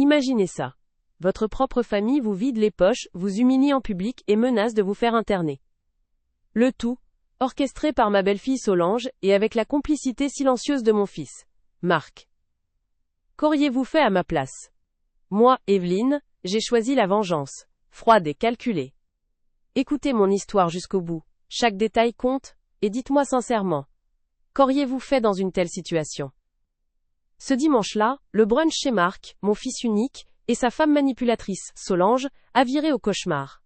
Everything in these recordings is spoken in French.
Imaginez ça. Votre propre famille vous vide les poches, vous humilie en public et menace de vous faire interner. Le tout, orchestré par ma belle-fille Solange et avec la complicité silencieuse de mon fils, Marc. Qu'auriez-vous fait à ma place? Moi, Evelyne, j'ai choisi la vengeance, froide et calculée. Écoutez mon histoire jusqu'au bout, chaque détail compte, et dites-moi sincèrement. Qu'auriez-vous fait dans une telle situation? Ce dimanche-là, le brunch chez Marc, mon fils unique, et sa femme manipulatrice, Solange, a viré au cauchemar.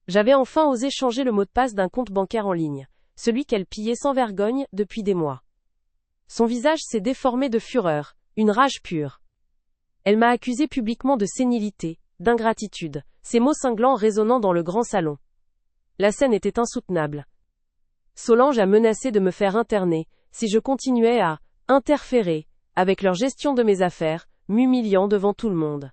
J'avais enfin osé changer le mot de passe d'un compte bancaire en ligne, celui qu'elle pillait sans vergogne depuis des mois. Son visage s'est déformé de fureur, une rage pure. Elle m'a accusé publiquement de sénilité, d'ingratitude, ses mots cinglants résonnant dans le grand salon. La scène était insoutenable. Solange a menacé de me faire interner, si je continuais à interférer avec leur gestion de mes affaires, m'humiliant devant tout le monde.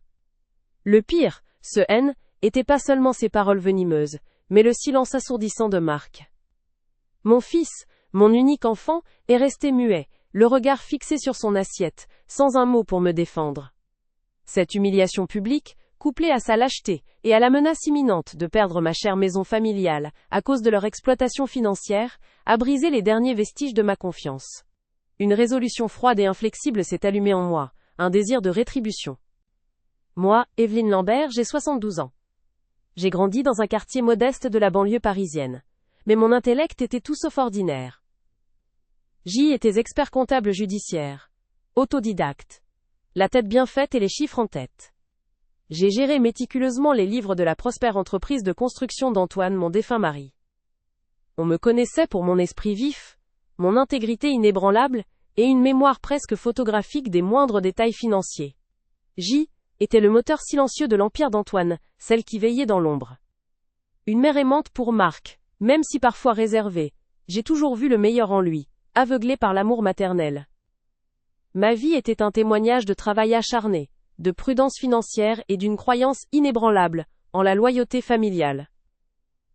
Le pire, ce N, était pas seulement ses paroles venimeuses, mais le silence assourdissant de Marc. Mon fils, mon unique enfant, est resté muet, le regard fixé sur son assiette, sans un mot pour me défendre. Cette humiliation publique, couplée à sa lâcheté, et à la menace imminente de perdre ma chère maison familiale, à cause de leur exploitation financière, a brisé les derniers vestiges de ma confiance. Une résolution froide et inflexible s'est allumée en moi, un désir de rétribution. Moi, Evelyne Lambert, j'ai 72 ans. J'ai grandi dans un quartier modeste de la banlieue parisienne. Mais mon intellect était tout sauf ordinaire. J'y étais expert comptable judiciaire. Autodidacte. La tête bien faite et les chiffres en tête. J'ai géré méticuleusement les livres de la prospère entreprise de construction d'Antoine, mon défunt mari. On me connaissait pour mon esprit vif, mon intégrité inébranlable, et une mémoire presque photographique des moindres détails financiers. J était le moteur silencieux de l'empire d'Antoine, celle qui veillait dans l'ombre. Une mère aimante pour Marc, même si parfois réservée, j'ai toujours vu le meilleur en lui, aveuglé par l'amour maternel. Ma vie était un témoignage de travail acharné, de prudence financière et d'une croyance inébranlable en la loyauté familiale.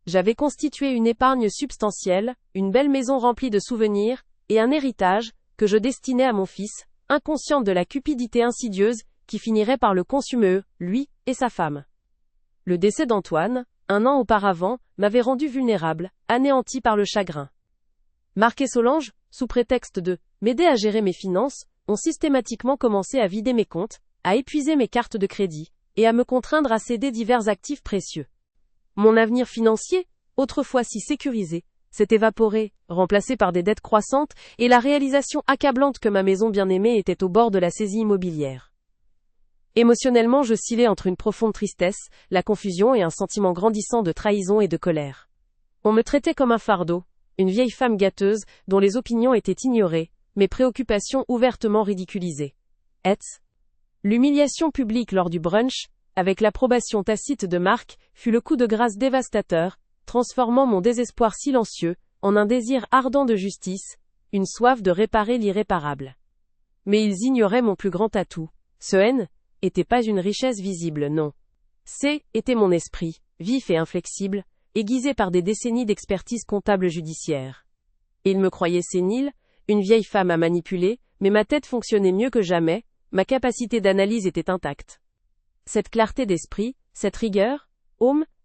J'avais constitué une épargne substantielle, une belle maison remplie de souvenirs, et un héritage que je destinais à mon fils, inconscient de la cupidité insidieuse qui finirait par le consumer, lui et sa femme. Le décès d'Antoine, 1 an auparavant, m'avait rendu vulnérable, anéanti par le chagrin. Marc et Solange, sous prétexte de m'aider à gérer mes finances, ont systématiquement commencé à vider mes comptes, à épuiser mes cartes de crédit, et à me contraindre à céder divers actifs précieux. Mon avenir financier, autrefois si sécurisé, s'est évaporé, remplacé par des dettes croissantes, et la réalisation accablante que ma maison bien-aimée était au bord de la saisie immobilière. Émotionnellement, j'oscillais entre une profonde tristesse, la confusion et un sentiment grandissant de trahison et de colère. On me traitait comme un fardeau, une vieille femme gâteuse, dont les opinions étaient ignorées, mes préoccupations ouvertement ridiculisées. L'humiliation publique lors du brunch, avec l'approbation tacite de Marc, fut le coup de grâce dévastateur, transformant mon désespoir silencieux en un désir ardent de justice, une soif de réparer l'irréparable. Mais ils ignoraient mon plus grand atout. Ce N était pas une richesse visible, non. C était mon esprit, vif et inflexible, aiguisé par des décennies d'expertise comptable judiciaire. Ils me croyaient sénile, une vieille femme à manipuler, mais ma tête fonctionnait mieux que jamais, ma capacité d'analyse était intacte. Cette clarté d'esprit, cette rigueur,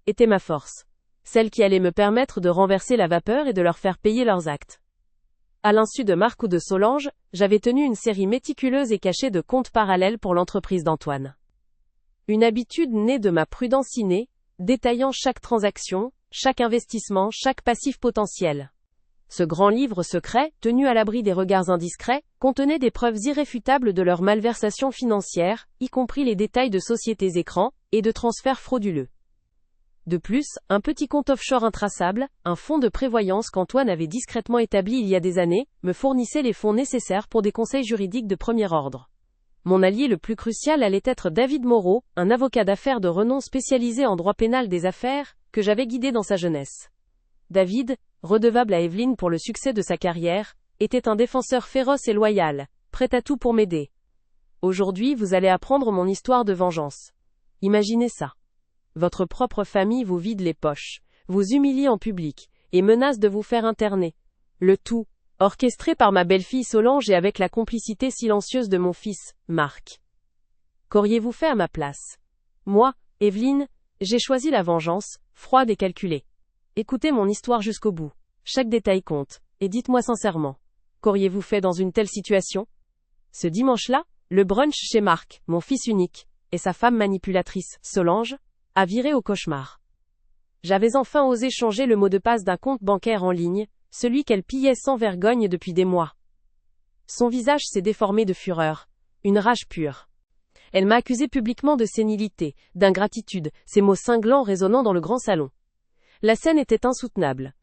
était ma force. Celle qui allait me permettre de renverser la vapeur et de leur faire payer leurs actes. À l'insu de Marc ou de Solange, j'avais tenu une série méticuleuse et cachée de comptes parallèles pour l'entreprise d'Antoine. Une habitude née de ma prudence innée, détaillant chaque transaction, chaque investissement, chaque passif potentiel. Ce grand livre secret, tenu à l'abri des regards indiscrets, contenait des preuves irréfutables de leur malversation financière, y compris les détails de sociétés écrans, et de transferts frauduleux. De plus, un petit compte offshore intraçable, un fonds de prévoyance qu'Antoine avait discrètement établi il y a des années, me fournissait les fonds nécessaires pour des conseils juridiques de premier ordre. Mon allié le plus crucial allait être David Moreau, un avocat d'affaires de renom spécialisé en droit pénal des affaires, que j'avais guidé dans sa jeunesse. David, redevable à Evelyne pour le succès de sa carrière, était un défenseur féroce et loyal, prêt à tout pour m'aider. Aujourd'hui, vous allez apprendre mon histoire de vengeance. Imaginez ça. Votre propre famille vous vide les poches, vous humilie en public, et menace de vous faire interner. Le tout, orchestré par ma belle-fille Solange et avec la complicité silencieuse de mon fils, Marc. Qu'auriez-vous fait à ma place? Moi, Evelyne, j'ai choisi la vengeance, froide et calculée. Écoutez mon histoire jusqu'au bout. Chaque détail compte, et dites-moi sincèrement. Qu'auriez-vous fait dans une telle situation? Ce dimanche-là, le brunch chez Marc, mon fils unique, et sa femme manipulatrice, Solange, a viré au cauchemar. J'avais enfin osé changer le mot de passe d'un compte bancaire en ligne, celui qu'elle pillait sans vergogne depuis des mois. Son visage s'est déformé de fureur, une rage pure. Elle m'a accusé publiquement de sénilité, d'ingratitude, ces mots cinglants résonnant dans le grand salon. La scène était insoutenable.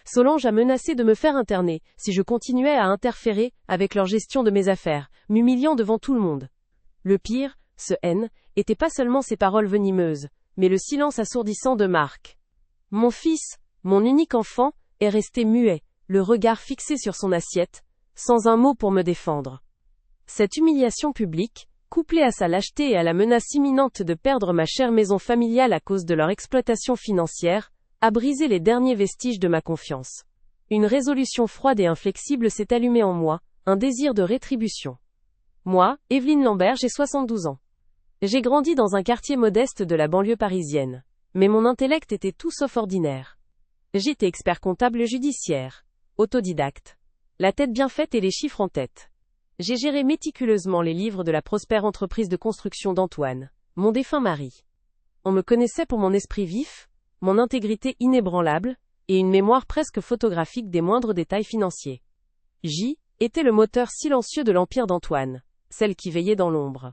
Solange a menacé de me faire interner, si je continuais à interférer avec leur gestion de mes affaires, m'humiliant devant tout le monde. Le pire, ce N, était pas seulement ses paroles venimeuses, mais le silence assourdissant de Marc. Mon fils, mon unique enfant, est resté muet, le regard fixé sur son assiette, sans un mot pour me défendre. Cette humiliation publique, couplée à sa lâcheté et à la menace imminente de perdre ma chère maison familiale à cause de leur exploitation financière, a brisé les derniers vestiges de ma confiance. Une résolution froide et inflexible s'est allumée en moi, un désir de rétribution. Moi, Evelyne Lambert, j'ai 72 ans. J'ai grandi dans un quartier modeste de la banlieue parisienne. Mais mon intellect était tout sauf ordinaire. J'étais expert comptable judiciaire, autodidacte, la tête bien faite et les chiffres en tête. J'ai géré méticuleusement les livres de la prospère entreprise de construction d'Antoine, mon défunt mari. On me connaissait pour mon esprit vif, mon intégrité inébranlable, et une mémoire presque photographique des moindres détails financiers. J était le moteur silencieux de l'empire d'Antoine, celle qui veillait dans l'ombre.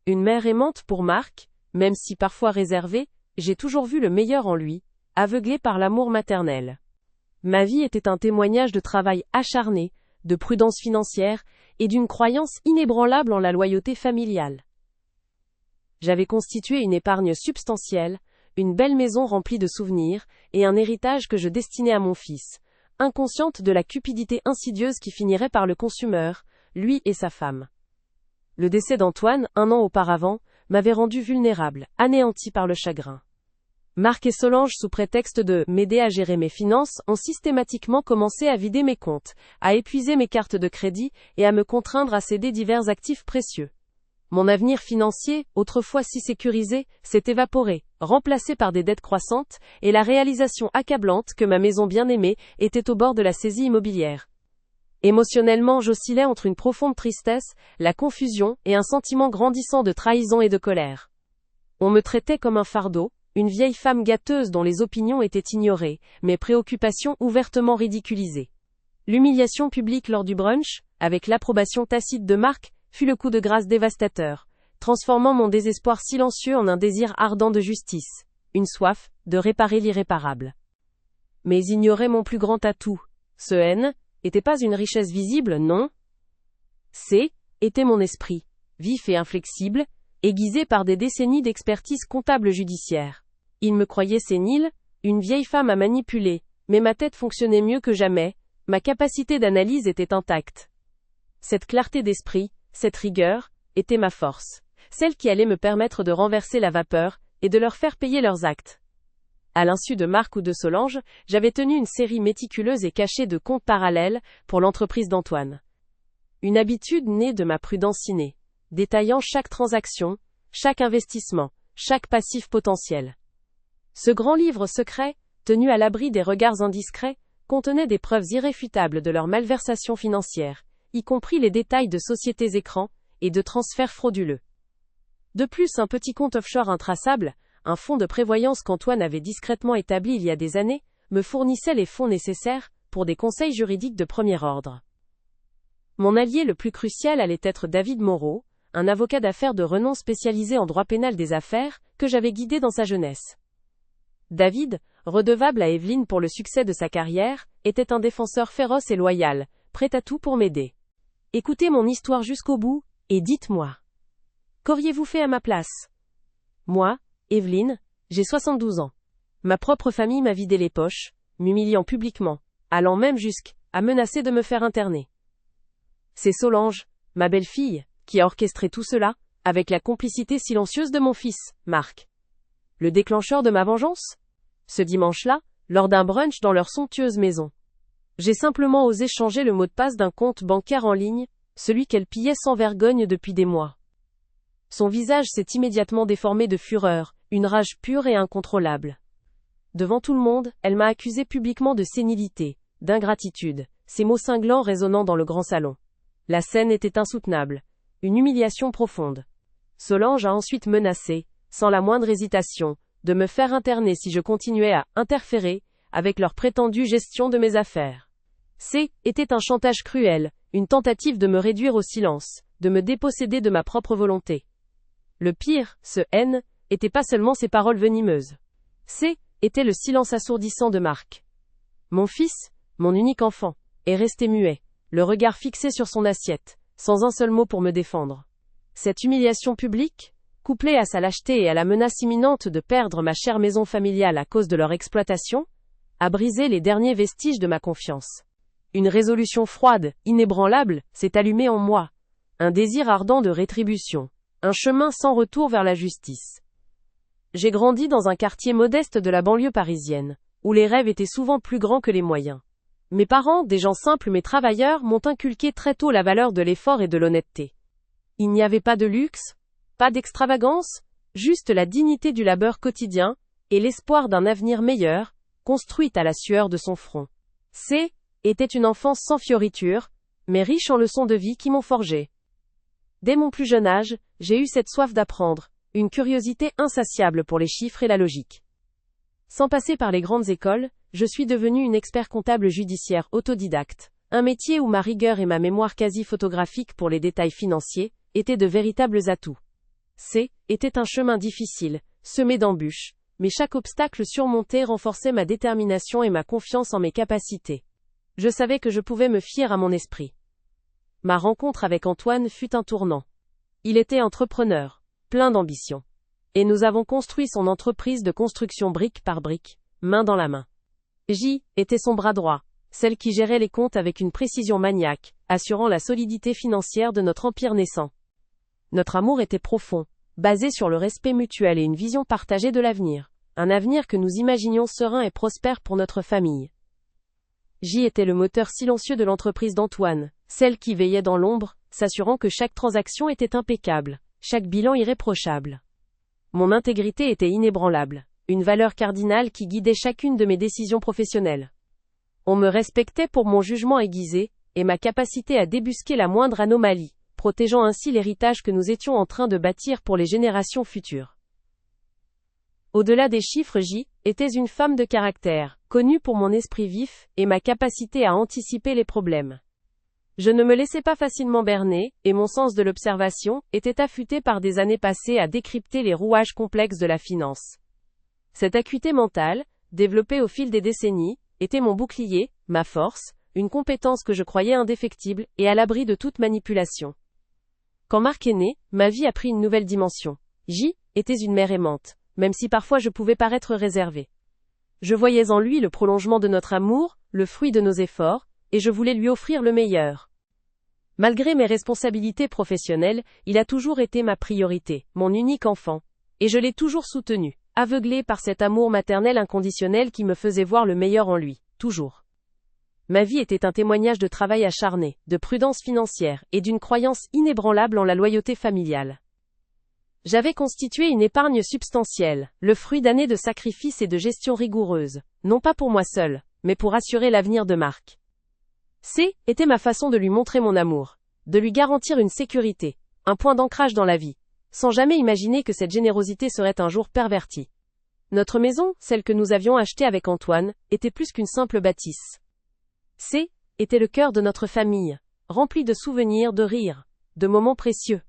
Une mère aimante pour Marc, même si parfois réservée, j'ai toujours vu le meilleur en lui, aveuglé par l'amour maternel. Ma vie était un témoignage de travail acharné, de prudence financière, et d'une croyance inébranlable en la loyauté familiale. J'avais constitué une épargne substantielle, une belle maison remplie de souvenirs, et un héritage que je destinais à mon fils, inconsciente de la cupidité insidieuse qui finirait par le consumeur, lui et sa femme. Le décès d'Antoine, 1 an auparavant, m'avait rendu vulnérable, anéanti par le chagrin. Marc et Solange, sous prétexte de m'aider à gérer mes finances, ont systématiquement commencé à vider mes comptes, à épuiser mes cartes de crédit et à me contraindre à céder divers actifs précieux. Mon avenir financier, autrefois si sécurisé, s'est évaporé, remplacé par des dettes croissantes, et la réalisation accablante que ma maison bien-aimée était au bord de la saisie immobilière. Émotionnellement, j'oscillais entre une profonde tristesse, la confusion et un sentiment grandissant de trahison et de colère. On me traitait comme un fardeau, une vieille femme gâteuse dont les opinions étaient ignorées, mes préoccupations ouvertement ridiculisées. L'humiliation publique lors du brunch, avec l'approbation tacite de Marc, fut le coup de grâce dévastateur, transformant mon désespoir silencieux en un désir ardent de justice, une soif de réparer l'irréparable. Mais ignorer mon plus grand atout, ce N, était pas une richesse visible, non. C, était mon esprit, vif et inflexible, aiguisé par des décennies d'expertise comptable judiciaire. Il me croyait sénile, une vieille femme à manipuler, mais ma tête fonctionnait mieux que jamais, ma capacité d'analyse était intacte. Cette clarté d'esprit, cette rigueur, était ma force, celle qui allait me permettre de renverser la vapeur, et de leur faire payer leurs actes. À l'insu de Marc ou de Solange, j'avais tenu une série méticuleuse et cachée de comptes parallèles, pour l'entreprise d'Antoine. Une habitude née de ma prudence innée, détaillant chaque transaction, chaque investissement, chaque passif potentiel. Ce grand livre secret, tenu à l'abri des regards indiscrets, contenait des preuves irréfutables de leur malversation financière, y compris les détails de sociétés écrans, et de transferts frauduleux. De plus, un petit compte offshore intraçable, un fonds de prévoyance qu'Antoine avait discrètement établi il y a des années, me fournissait les fonds nécessaires, pour des conseils juridiques de premier ordre. Mon allié le plus crucial allait être David Moreau, un avocat d'affaires de renom spécialisé en droit pénal des affaires, que j'avais guidé dans sa jeunesse. David, redevable à Evelyne pour le succès de sa carrière, était un défenseur féroce et loyal, prêt à tout pour m'aider. Écoutez mon histoire jusqu'au bout, et dites-moi. Qu'auriez-vous fait à ma place? Moi, Evelyne, j'ai 72 ans. Ma propre famille m'a vidé les poches, m'humiliant publiquement, allant même jusqu'à menacer de me faire interner. C'est Solange, ma belle-fille, qui a orchestré tout cela, avec la complicité silencieuse de mon fils, Marc. Le déclencheur de ma vengeance? Ce dimanche-là, lors d'un brunch dans leur somptueuse maison. J'ai simplement osé changer le mot de passe d'un compte bancaire en ligne, celui qu'elle pillait sans vergogne depuis des mois. Son visage s'est immédiatement déformé de fureur, une rage pure et incontrôlable. Devant tout le monde, elle m'a accusé publiquement de sénilité, d'ingratitude, ces mots cinglants résonnant dans le grand salon. La scène était insoutenable. Une humiliation profonde. Solange a ensuite menacé, sans la moindre hésitation, de me faire interner si je continuais à interférer avec leur prétendue gestion de mes affaires. Était un chantage cruel, une tentative de me réduire au silence, de me déposséder de ma propre volonté. Le pire, était pas seulement ses paroles venimeuses. Était le silence assourdissant de Marc. Mon fils, mon unique enfant, est resté muet, le regard fixé sur son assiette, sans un seul mot pour me défendre. Cette humiliation publique, couplée à sa lâcheté et à la menace imminente de perdre ma chère maison familiale à cause de leur exploitation, a brisé les derniers vestiges de ma confiance. Une résolution froide, inébranlable, s'est allumée en moi. Un désir ardent de rétribution. Un chemin sans retour vers la justice. J'ai grandi dans un quartier modeste de la banlieue parisienne, où les rêves étaient souvent plus grands que les moyens. Mes parents, des gens simples mais travailleurs, m'ont inculqué très tôt la valeur de l'effort et de l'honnêteté. Il n'y avait pas de luxe, pas d'extravagance, juste la dignité du labeur quotidien, et l'espoir d'un avenir meilleur, construite à la sueur de son front. Était une enfance sans fioritures, mais riche en leçons de vie qui m'ont forgé. Dès mon plus jeune âge, j'ai eu cette soif d'apprendre, une curiosité insatiable pour les chiffres et la logique. Sans passer par les grandes écoles, je suis devenu une expert comptable judiciaire autodidacte, un métier où ma rigueur et ma mémoire quasi photographique pour les détails financiers étaient de véritables atouts. Était un chemin difficile, semé d'embûches, mais chaque obstacle surmonté renforçait ma détermination et ma confiance en mes capacités. Je savais que je pouvais me fier à mon esprit. Ma rencontre avec Antoine fut un tournant. Il était entrepreneur, plein d'ambition. Et nous avons construit son entreprise de construction brique par brique, main dans la main. J était son bras droit, celle qui gérait les comptes avec une précision maniaque, assurant la solidité financière de notre empire naissant. Notre amour était profond, basé sur le respect mutuel et une vision partagée de l'avenir. Un avenir que nous imaginions serein et prospère pour notre famille. J était le moteur silencieux de l'entreprise d'Antoine, celle qui veillait dans l'ombre, s'assurant que chaque transaction était impeccable, chaque bilan irréprochable. Mon intégrité était inébranlable, une valeur cardinale qui guidait chacune de mes décisions professionnelles. On me respectait pour mon jugement aiguisé, et ma capacité à débusquer la moindre anomalie, protégeant ainsi l'héritage que nous étions en train de bâtir pour les générations futures. Au-delà des chiffres, J était une femme de caractère, connue pour mon esprit vif, et ma capacité à anticiper les problèmes. Je ne me laissais pas facilement berner, et mon sens de l'observation était affûté par des années passées à décrypter les rouages complexes de la finance. Cette acuité mentale, développée au fil des décennies, était mon bouclier, ma force, une compétence que je croyais indéfectible, et à l'abri de toute manipulation. Quand Marc est né, ma vie a pris une nouvelle dimension. J était une mère aimante, même si parfois je pouvais paraître réservée. Je voyais en lui le prolongement de notre amour, le fruit de nos efforts, et je voulais lui offrir le meilleur. Malgré mes responsabilités professionnelles, il a toujours été ma priorité, mon unique enfant. Et je l'ai toujours soutenu, aveuglé par cet amour maternel inconditionnel qui me faisait voir le meilleur en lui, toujours. Ma vie était un témoignage de travail acharné, de prudence financière, et d'une croyance inébranlable en la loyauté familiale. J'avais constitué une épargne substantielle, le fruit d'années de sacrifices et de gestion rigoureuse, non pas pour moi seul, mais pour assurer l'avenir de Marc. Était ma façon de lui montrer mon amour, de lui garantir une sécurité, un point d'ancrage dans la vie, sans jamais imaginer que cette générosité serait un jour pervertie. Notre maison, celle que nous avions achetée avec Antoine, était plus qu'une simple bâtisse. Était le cœur de notre famille, rempli de souvenirs, de rires, de moments précieux.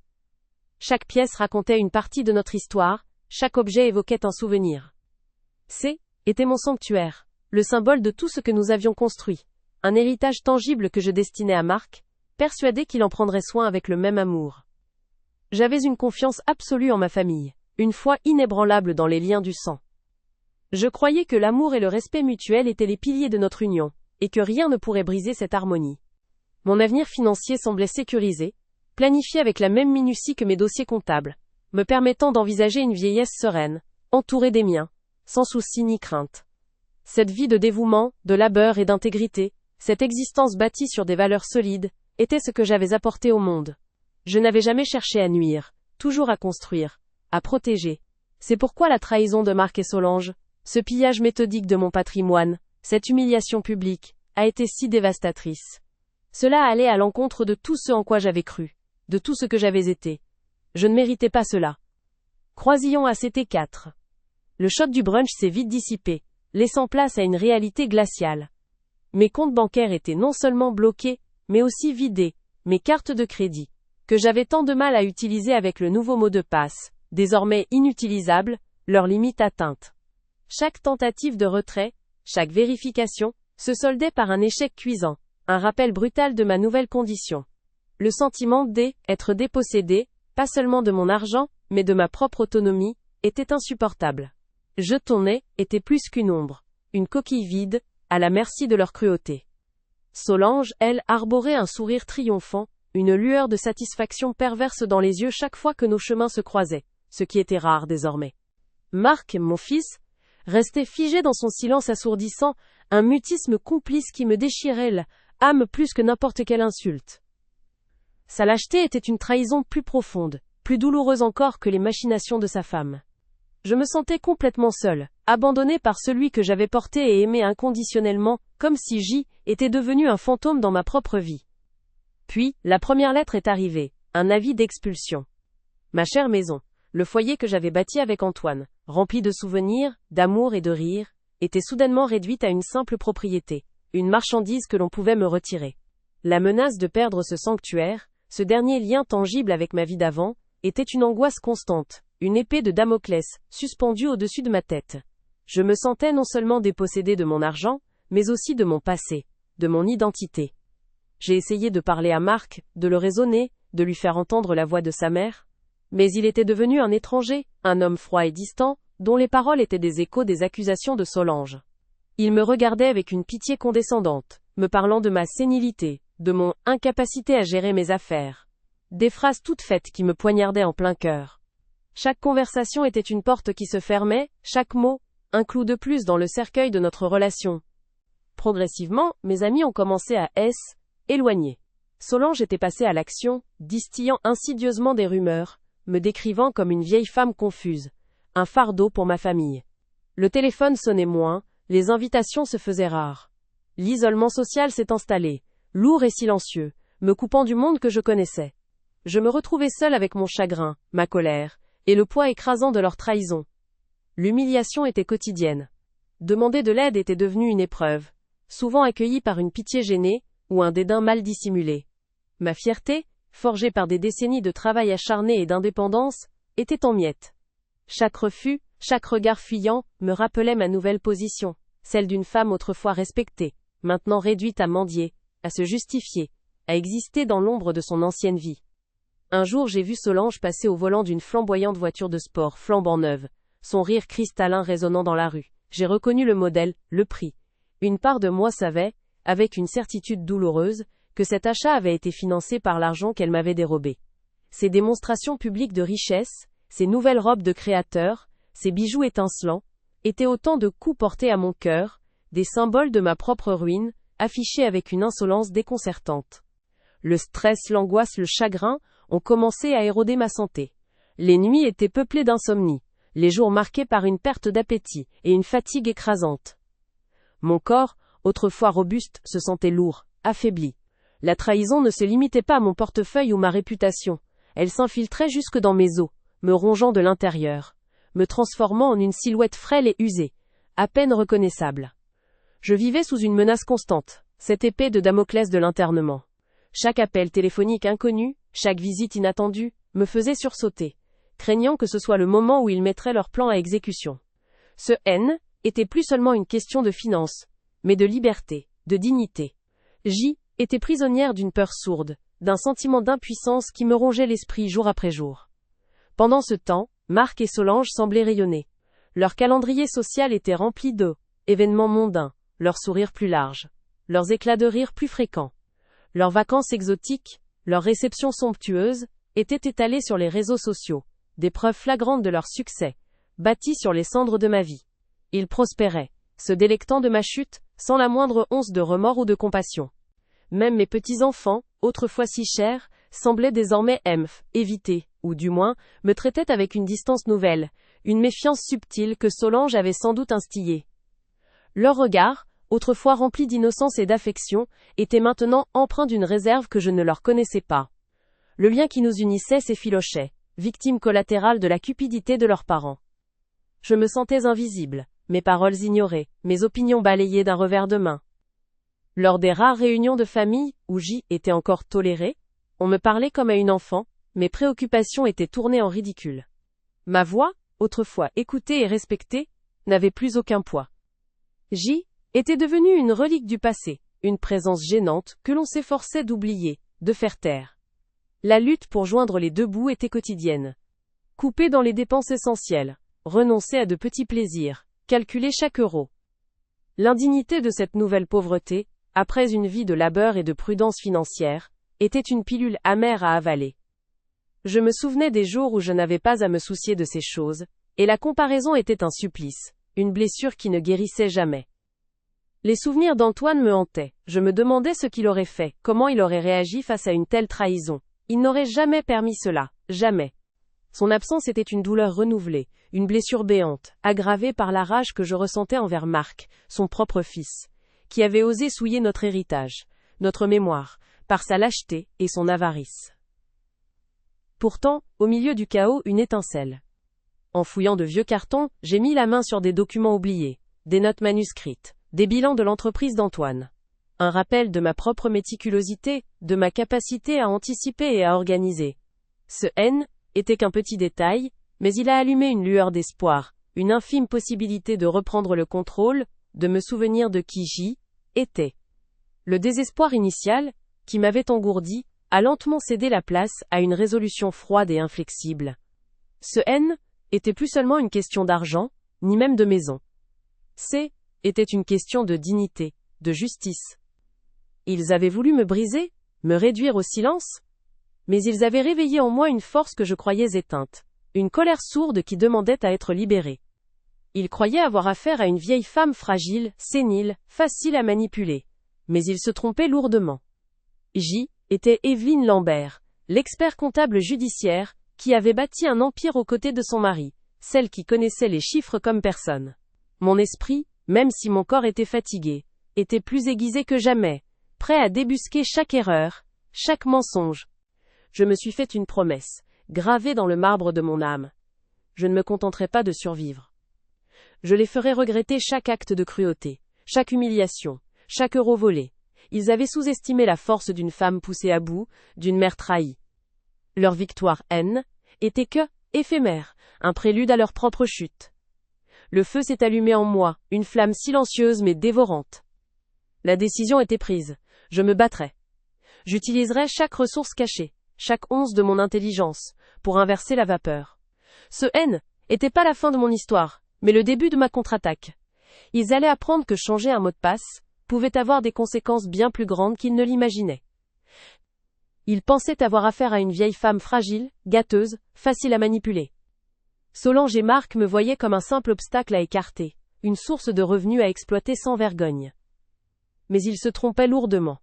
Chaque pièce racontait une partie de notre histoire, chaque objet évoquait un souvenir. Était mon sanctuaire, le symbole de tout ce que nous avions construit, un héritage tangible que je destinais à Marc, persuadé qu'il en prendrait soin avec le même amour. J'avais une confiance absolue en ma famille, une foi inébranlable dans les liens du sang. Je croyais que l'amour et le respect mutuel étaient les piliers de notre union, et que rien ne pourrait briser cette harmonie. Mon avenir financier semblait sécurisé, planifié avec la même minutie que mes dossiers comptables, me permettant d'envisager une vieillesse sereine, entourée des miens, sans souci ni crainte. Cette vie de dévouement, de labeur et d'intégrité, cette existence bâtie sur des valeurs solides, était ce que j'avais apporté au monde. Je n'avais jamais cherché à nuire, toujours à construire, à protéger. C'est pourquoi la trahison de Marc et Solange, ce pillage méthodique de mon patrimoine, cette humiliation publique, a été si dévastatrice. Cela allait à l'encontre de tout ce en quoi j'avais cru, de tout ce que j'avais été. Je ne méritais pas cela. Croisillon ACT4. Le choc du brunch s'est vite dissipé, laissant place à une réalité glaciale. Mes comptes bancaires étaient non seulement bloqués, mais aussi vidés, mes cartes de crédit, que j'avais tant de mal à utiliser avec le nouveau mot de passe, désormais inutilisables, leurs limites atteintes. Chaque tentative de retrait, chaque vérification, se soldait par un échec cuisant, un rappel brutal de ma nouvelle condition. Le sentiment d'être dépossédé, pas seulement de mon argent, mais de ma propre autonomie, était insupportable. Je tournais, était plus qu'une ombre, une coquille vide, à la merci de leur cruauté. Solange, elle, arborait un sourire triomphant, une lueur de satisfaction perverse dans les yeux chaque fois que nos chemins se croisaient, ce qui était rare désormais. Marc, mon fils, restait figé dans son silence assourdissant, un mutisme complice qui me déchirait l'âme plus que n'importe quelle insulte. Sa lâcheté était une trahison plus profonde, plus douloureuse encore que les machinations de sa femme. Je me sentais complètement seul, abandonné par celui que j'avais porté et aimé inconditionnellement, comme si J était devenu un fantôme dans ma propre vie. Puis, la première lettre est arrivée, un avis d'expulsion. Ma chère maison, le foyer que j'avais bâti avec Antoine, rempli de souvenirs, d'amour et de rire, était soudainement réduite à une simple propriété, une marchandise que l'on pouvait me retirer. La menace de perdre ce sanctuaire, ce dernier lien tangible avec ma vie d'avant, était une angoisse constante, une épée de Damoclès, suspendue au-dessus de ma tête. Je me sentais non seulement dépossédé de mon argent, mais aussi de mon passé, de mon identité. J'ai essayé de parler à Marc, de le raisonner, de lui faire entendre la voix de sa mère. Mais il était devenu un étranger, un homme froid et distant, dont les paroles étaient des échos des accusations de Solange. Il me regardait avec une pitié condescendante, me parlant de ma sénilité, de mon incapacité à gérer mes affaires. Des phrases toutes faites qui me poignardaient en plein cœur. Chaque conversation était une porte qui se fermait, chaque mot, un clou de plus dans le cercueil de notre relation. Progressivement, mes amis ont commencé à s'éloigner. Solange était passée à l'action, distillant insidieusement des rumeurs, me décrivant comme une vieille femme confuse, un fardeau pour ma famille. Le téléphone sonnait moins, les invitations se faisaient rares. L'isolement social s'est installé, lourd et silencieux, me coupant du monde que je connaissais. Je me retrouvais seul avec mon chagrin, ma colère, et le poids écrasant de leur trahison. L'humiliation était quotidienne. Demander de l'aide était devenu une épreuve, souvent accueillie par une pitié gênée, ou un dédain mal dissimulé. Ma fierté, forgée par des décennies de travail acharné et d'indépendance, était en miettes. Chaque refus, chaque regard fuyant, me rappelait ma nouvelle position, celle d'une femme autrefois respectée, maintenant réduite à mendier, à se justifier, à exister dans l'ombre de son ancienne vie. Un jour j'ai vu Solange passer au volant d'une flamboyante voiture de sport flambant neuve, son rire cristallin résonnant dans la rue. J'ai reconnu le modèle, le prix. Une part de moi savait, avec une certitude douloureuse, que cet achat avait été financé par l'argent qu'elle m'avait dérobé. Ces démonstrations publiques de richesse, ces nouvelles robes de créateur, ces bijoux étincelants, étaient autant de coups portés à mon cœur, des symboles de ma propre ruine, affichés avec une insolence déconcertante. Le stress, l'angoisse, le chagrin ont commencé à éroder ma santé. Les nuits étaient peuplées d'insomnie, les jours marqués par une perte d'appétit et une fatigue écrasante. Mon corps, autrefois robuste, se sentait lourd, affaibli. La trahison ne se limitait pas à mon portefeuille ou ma réputation, elle s'infiltrait jusque dans mes os, me rongeant de l'intérieur, me transformant en une silhouette frêle et usée, à peine reconnaissable. Je vivais sous une menace constante, cette épée de Damoclès de l'internement. Chaque appel téléphonique inconnu, chaque visite inattendue, me faisait sursauter, craignant que ce soit le moment où ils mettraient leur plan à exécution. Ce N était plus seulement une question de finances, mais de liberté, de dignité. J était prisonnière d'une peur sourde, d'un sentiment d'impuissance qui me rongeait l'esprit jour après jour. Pendant ce temps, Marc et Solange semblaient rayonner. Leur calendrier social était rempli d'événements mondains, leurs sourires plus larges, leurs éclats de rire plus fréquents. Leurs vacances exotiques, leurs réceptions somptueuses, étaient étalées sur les réseaux sociaux, des preuves flagrantes de leur succès, bâties sur les cendres de ma vie. Ils prospéraient, se délectant de ma chute, sans la moindre once de remords ou de compassion. Même mes petits-enfants, autrefois si chers, semblait désormais éviter, ou du moins, me traitait avec une distance nouvelle, une méfiance subtile que Solange avait sans doute instillée. Leur regard, autrefois rempli d'innocence et d'affection, était maintenant empreint d'une réserve que je ne leur connaissais pas. Le lien qui nous unissait s'effilochait, victime collatérale de la cupidité de leurs parents. Je me sentais invisible, mes paroles ignorées, mes opinions balayées d'un revers de main. Lors des rares réunions de famille, où j'y étais encore tolérée, on me parlait comme à une enfant, mes préoccupations étaient tournées en ridicule. Ma voix, autrefois écoutée et respectée, n'avait plus aucun poids. J était devenue une relique du passé, une présence gênante que l'on s'efforçait d'oublier, de faire taire. La lutte pour joindre les deux bouts était quotidienne. Couper dans les dépenses essentielles, renoncer à de petits plaisirs, calculer chaque euro. L'indignité de cette nouvelle pauvreté, après une vie de labeur et de prudence financière, était une pilule amère à avaler. Je me souvenais des jours où je n'avais pas à me soucier de ces choses, et la comparaison était un supplice, une blessure qui ne guérissait jamais. Les souvenirs d'Antoine me hantaient, je me demandais ce qu'il aurait fait, comment il aurait réagi face à une telle trahison. Il n'aurait jamais permis cela, jamais. Son absence était une douleur renouvelée, une blessure béante, aggravée par la rage que je ressentais envers Marc, son propre fils, qui avait osé souiller notre héritage, notre mémoire, par sa lâcheté et son avarice. Pourtant, au milieu du chaos, une étincelle. En fouillant de vieux cartons, j'ai mis la main sur des documents oubliés, des notes manuscrites, des bilans de l'entreprise d'Antoine. Un rappel de ma propre méticulosité, de ma capacité à anticiper et à organiser. Ce N était qu'un petit détail, mais il a allumé une lueur d'espoir, une infime possibilité de reprendre le contrôle, de me souvenir de qui j'y étais. Le désespoir initial, qui m'avait engourdi, a lentement cédé la place à une résolution froide et inflexible. Ce N était plus seulement une question d'argent, ni même de maison. C était une question de dignité, de justice. Ils avaient voulu me briser, me réduire au silence, mais ils avaient réveillé en moi une force que je croyais éteinte, une colère sourde qui demandait à être libérée. Ils croyaient avoir affaire à une vieille femme fragile, sénile, facile à manipuler, mais ils se trompaient lourdement. J était Evelyne Lambert, l'expert comptable judiciaire, qui avait bâti un empire aux côtés de son mari, celle qui connaissait les chiffres comme personne. Mon esprit, même si mon corps était fatigué, était plus aiguisé que jamais, prêt à débusquer chaque erreur, chaque mensonge. Je me suis fait une promesse, gravée dans le marbre de mon âme. Je ne me contenterai pas de survivre. Je les ferai regretter chaque acte de cruauté, chaque humiliation, chaque euro volé. Ils avaient sous-estimé la force d'une femme poussée à bout, d'une mère trahie. Leur victoire N était que, éphémère, un prélude à leur propre chute. Le feu s'est allumé en moi, une flamme silencieuse mais dévorante. La décision était prise. Je me battrai. J'utiliserai chaque ressource cachée, chaque once de mon intelligence, pour inverser la vapeur. Ce N était pas la fin de mon histoire, mais le début de ma contre-attaque. Ils allaient apprendre que changer un mot de passe pouvait avoir des conséquences bien plus grandes qu'ils ne l'imaginaient. Ils pensaient avoir affaire à une vieille femme fragile, gâteuse, facile à manipuler. Solange et Marc me voyaient comme un simple obstacle à écarter, une source de revenus à exploiter sans vergogne. Mais ils se trompaient lourdement.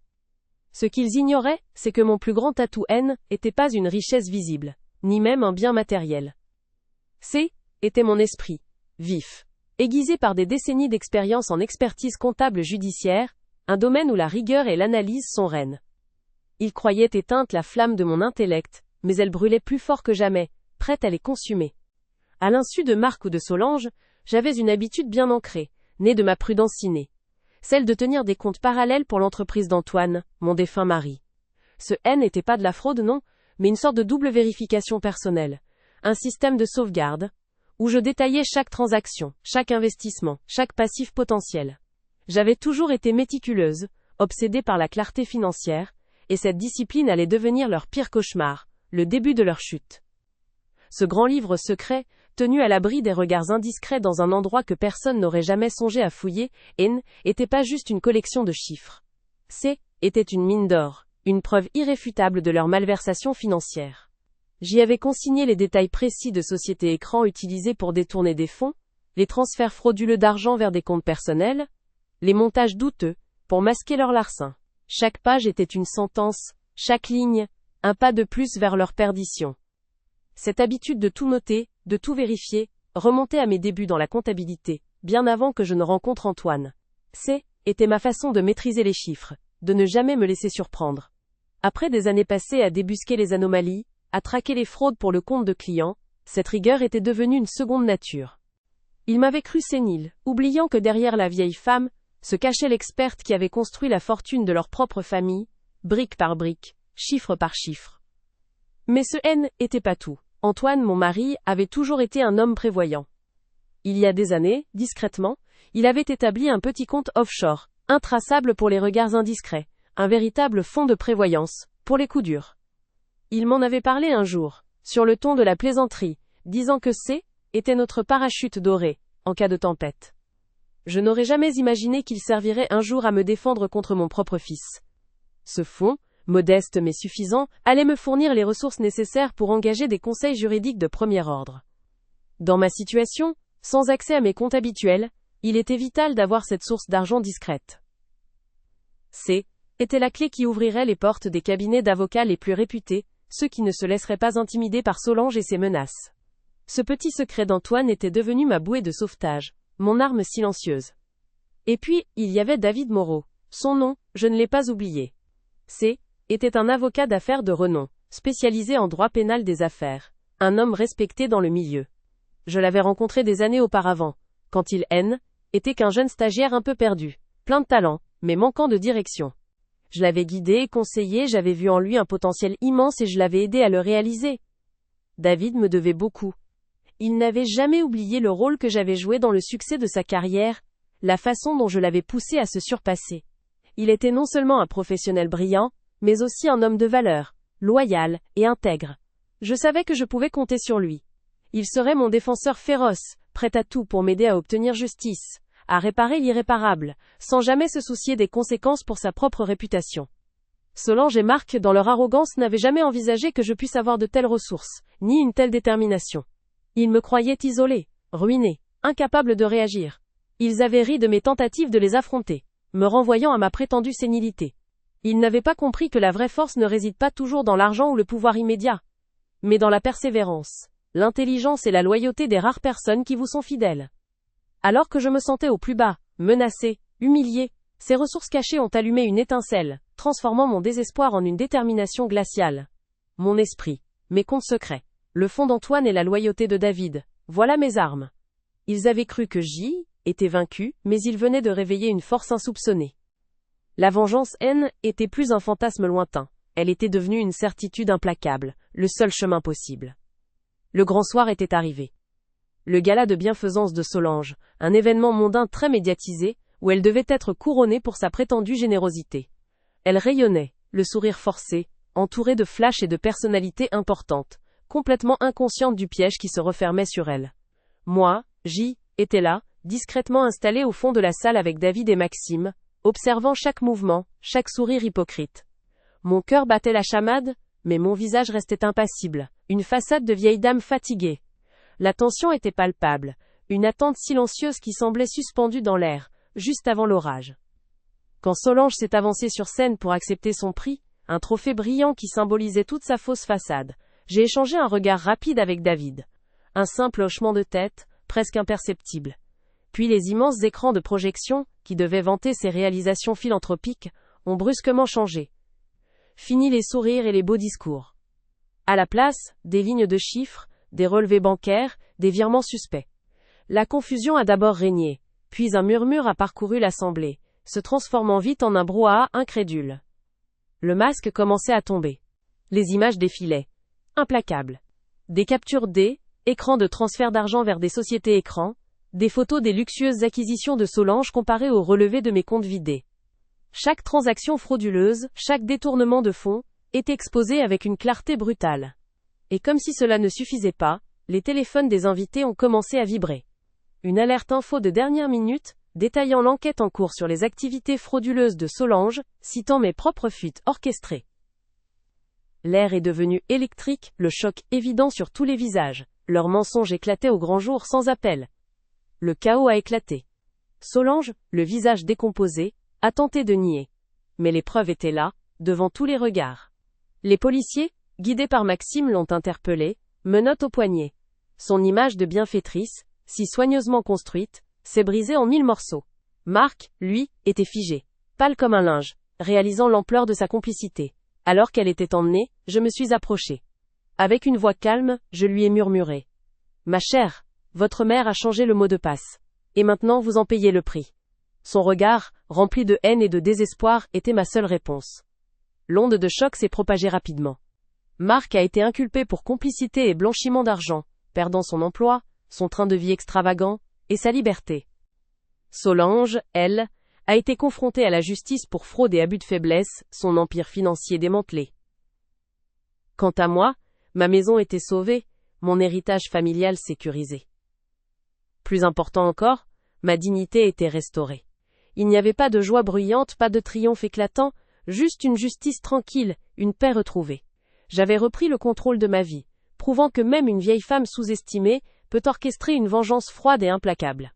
Ce qu'ils ignoraient, c'est que mon plus grand atout N était pas une richesse visible, ni même un bien matériel. C était mon esprit, vif, aiguisé par des décennies d'expérience en expertise comptable judiciaire, un domaine où la rigueur et l'analyse sont reines. Ils croyaient éteinte la flamme de mon intellect, mais elle brûlait plus fort que jamais, prête à les consumer. À l'insu de Marc ou de Solange, j'avais une habitude bien ancrée, née de ma prudence innée. Celle de tenir des comptes parallèles pour l'entreprise d'Antoine, mon défunt mari. Ce N n'était pas de la fraude, non, mais une sorte de double vérification personnelle. Un système de sauvegarde, où je détaillais chaque transaction, chaque investissement, chaque passif potentiel. J'avais toujours été méticuleuse, obsédée par la clarté financière, et cette discipline allait devenir leur pire cauchemar, le début de leur chute. Ce grand livre secret, tenu à l'abri des regards indiscrets dans un endroit que personne n'aurait jamais songé à fouiller, N était pas juste une collection de chiffres. C était une mine d'or, une preuve irréfutable de leur malversation financière. J'y avais consigné les détails précis de sociétés écrans utilisées pour détourner des fonds, les transferts frauduleux d'argent vers des comptes personnels, les montages douteux, pour masquer leur larcin. Chaque page était une sentence, chaque ligne, un pas de plus vers leur perdition. Cette habitude de tout noter, de tout vérifier, remontait à mes débuts dans la comptabilité, bien avant que je ne rencontre Antoine. Était ma façon de maîtriser les chiffres, de ne jamais me laisser surprendre. Après des années passées à débusquer les anomalies, à traquer les fraudes pour le compte de clients, cette rigueur était devenue une seconde nature. Il m'avait cru sénile, oubliant que derrière la vieille femme, se cachait l'experte qui avait construit la fortune de leur propre famille, brique par brique, chiffre par chiffre. Mais ce n'était pas tout. Antoine, mon mari, avait toujours été un homme prévoyant. Il y a des années, discrètement, il avait établi un petit compte offshore, intraçable pour les regards indiscrets, un véritable fonds de prévoyance, pour les coups durs. Il m'en avait parlé un jour, sur le ton de la plaisanterie, disant que était notre parachute doré, en cas de tempête. Je n'aurais jamais imaginé qu'il servirait un jour à me défendre contre mon propre fils. Ce fonds, modeste mais suffisant, allait me fournir les ressources nécessaires pour engager des conseils juridiques de premier ordre. Dans ma situation, sans accès à mes comptes habituels, il était vital d'avoir cette source d'argent discrète. Était la clé qui ouvrirait les portes des cabinets d'avocats les plus réputés, ceux qui ne se laisseraient pas intimider par Solange et ses menaces. Ce petit secret d'Antoine était devenu ma bouée de sauvetage, mon arme silencieuse. Et puis, il y avait David Moreau. Son nom, je ne l'ai pas oublié. Était un avocat d'affaires de renom, spécialisé en droit pénal des affaires, un homme respecté dans le milieu. Je l'avais rencontré des années auparavant, quand il était qu'un jeune stagiaire un peu perdu, plein de talent, mais manquant de direction. Je l'avais guidé et conseillé, j'avais vu en lui un potentiel immense et je l'avais aidé à le réaliser. David me devait beaucoup. Il n'avait jamais oublié le rôle que j'avais joué dans le succès de sa carrière, la façon dont je l'avais poussé à se surpasser. Il était non seulement un professionnel brillant, mais aussi un homme de valeur, loyal et intègre. Je savais que je pouvais compter sur lui. Il serait mon défenseur féroce, prêt à tout pour m'aider à obtenir justice, à réparer l'irréparable, sans jamais se soucier des conséquences pour sa propre réputation. Solange et Marc, dans leur arrogance, n'avaient jamais envisagé que je puisse avoir de telles ressources, ni une telle détermination. Ils me croyaient isolé, ruiné, incapable de réagir. Ils avaient ri de mes tentatives de les affronter, me renvoyant à ma prétendue sénilité. Ils n'avaient pas compris que la vraie force ne réside pas toujours dans l'argent ou le pouvoir immédiat, mais dans la persévérance, l'intelligence et la loyauté des rares personnes qui vous sont fidèles. Alors que je me sentais au plus bas, menacé, humilié, ces ressources cachées ont allumé une étincelle, transformant mon désespoir en une détermination glaciale. Mon esprit, mes comptes secrets, le fonds d'Antoine et la loyauté de David, voilà mes armes. Ils avaient cru que était vaincu, mais ils venaient de réveiller une force insoupçonnée. La vengeance était plus un fantasme lointain, elle était devenue une certitude implacable, le seul chemin possible. Le grand soir était arrivé. Le gala de bienfaisance de Solange, un événement mondain très médiatisé, où elle devait être couronnée pour sa prétendue générosité. Elle rayonnait, le sourire forcé, entourée de flashs et de personnalités importantes, complètement inconsciente du piège qui se refermait sur elle. Moi, était là, discrètement installé au fond de la salle avec David et Maxime, observant chaque mouvement, chaque sourire hypocrite. Mon cœur battait la chamade, mais mon visage restait impassible, une façade de vieille dame fatiguée. La tension était palpable, une attente silencieuse qui semblait suspendue dans l'air, juste avant l'orage. Quand Solange s'est avancée sur scène pour accepter son prix, un trophée brillant qui symbolisait toute sa fausse façade, j'ai échangé un regard rapide avec David. Un simple hochement de tête, presque imperceptible. Puis les immenses écrans de projection, qui devaient vanter ses réalisations philanthropiques, ont brusquement changé. Fini les sourires et les beaux discours. À la place, des lignes de chiffres, des relevés bancaires, des virements suspects. La confusion a d'abord régné, puis un murmure a parcouru l'assemblée, se transformant vite en un brouhaha incrédule. Le masque commençait à tomber. Les images défilaient. Implacables. Des captures écrans de transfert d'argent vers des sociétés écrans, des photos des luxueuses acquisitions de Solange comparées aux relevés de mes comptes vidés. Chaque transaction frauduleuse, chaque détournement de fonds, est exposé avec une clarté brutale. Et comme si cela ne suffisait pas, les téléphones des invités ont commencé à vibrer. Une alerte info de dernière minute, détaillant l'enquête en cours sur les activités frauduleuses de Solange, citant mes propres fuites orchestrées. L'air est devenu électrique, le choc évident sur tous les visages. Leurs mensonges éclataient au grand jour sans appel. Le chaos a éclaté. Solange, le visage décomposé, a tenté de nier. Mais les preuves étaient là, devant tous les regards. Les policiers, guidés par Maxime, l'ont interpellée, menottes au poignet. Son image de bienfaitrice, si soigneusement construite, s'est brisée en 1000 morceaux. Marc, lui, était figé, pâle comme un linge, réalisant l'ampleur de sa complicité. Alors qu'elle était emmenée, je me suis approché. Avec une voix calme, je lui ai murmuré. Ma chère, votre mère a changé le mot de passe. Et maintenant vous en payez le prix. Son regard, rempli de haine et de désespoir, était ma seule réponse. L'onde de choc s'est propagée rapidement. Marc a été inculpé pour complicité et blanchiment d'argent, perdant son emploi, son train de vie extravagant, et sa liberté. Solange, elle, a été confrontée à la justice pour fraude et abus de faiblesse, son empire financier démantelé. Quant à moi, ma maison était sauvée, mon héritage familial sécurisé. Plus important encore, ma dignité était restaurée. Il n'y avait pas de joie bruyante, pas de triomphe éclatant, juste une justice tranquille, une paix retrouvée. J'avais repris le contrôle de ma vie, prouvant que même une vieille femme sous-estimée peut orchestrer une vengeance froide et implacable.